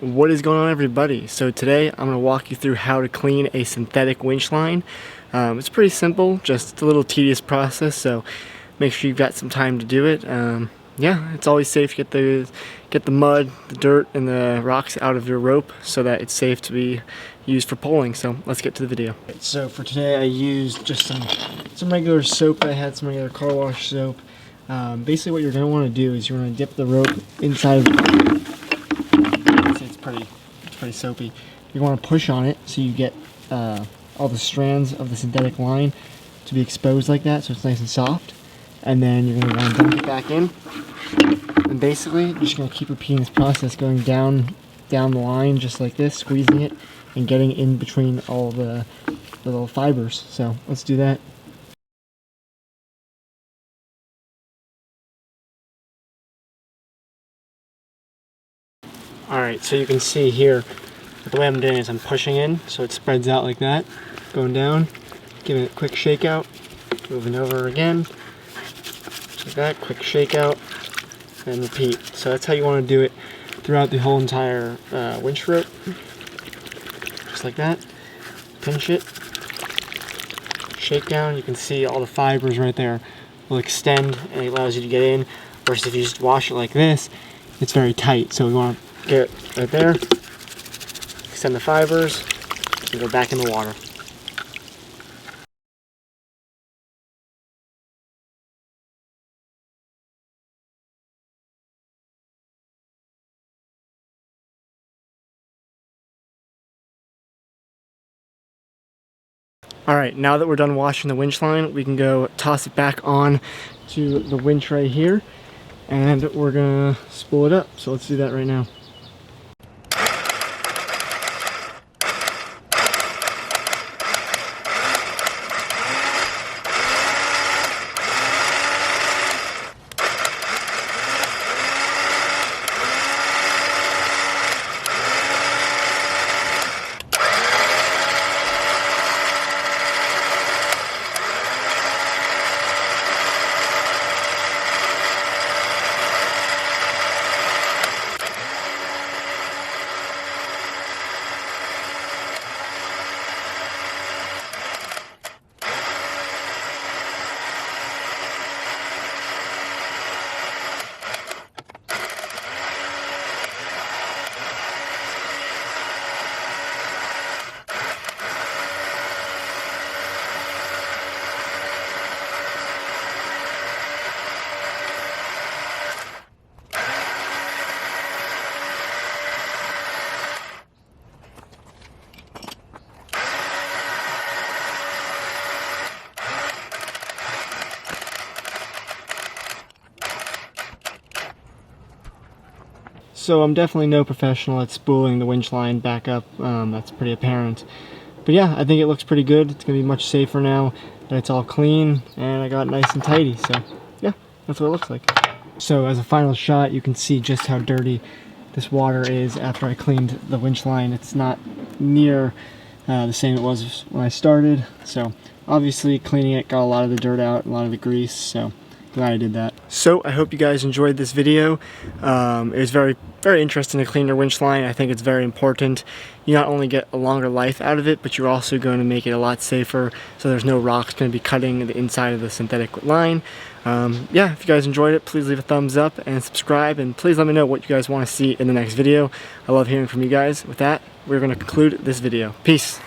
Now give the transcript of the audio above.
What is going on, everybody? So today I'm going to walk you through how to clean a synthetic winch line. It's pretty simple, just a little tedious process, so make sure you've got some time to do it. Yeah, it's always safe to get the mud, the dirt, and the rocks out of your rope so that it's safe to be used for poling. So let's get to the video. So for today I used just some regular soap. I had some regular car wash soap. Basically what you're going to want to do is you're going to dip the rope inside of it's pretty soapy. You want to push on it so you get all the strands of the synthetic line to be exposed like that, so it's nice and soft. And then you're going to want to dunk it back in. And basically, you're just going to keep repeating this process, going down the line just like this, squeezing it, and getting in between all the little fibers. So let's do that. Alright, so you can see here, the way I'm doing is I'm pushing in, so it spreads out like that, going down, giving it a quick shake out, moving over again, like that, quick shake out, and repeat. So that's how you want to do it throughout the whole entire winch rope, just like that. Pinch it, shake down, you can see all the fibers right there will extend and it allows you to get in, versus if you just wash it like this, it's very tight, so we want to get it right there, extend the fibers, and go back in the water. Alright, now that we're done washing the winch line, we can go toss it back on to the winch right here, and we're gonna spool it up. So let's do that right now. So I'm definitely no professional at spooling the winch line back up, that's pretty apparent. But yeah, I think it looks pretty good. It's going to be much safer now that it's all clean and I got it nice and tidy. So yeah, that's what it looks like. So as a final shot, you can see just how dirty this water is after I cleaned the winch line. It's not near the same it was when I started. So obviously cleaning it got a lot of the dirt out, a lot of the grease. So glad I did that. So I hope you guys enjoyed this video. It was very interesting to clean your winch line. I think it's very important. You not only get a longer life out of it, but you're also going to make it a lot safer, so there's no rocks going to be cutting the inside of the synthetic line. Yeah, if you guys enjoyed it, please leave a thumbs up and subscribe, and please let me know what you guys want to see in the next video. I love hearing from you guys. With that, we're going to conclude this video. Peace.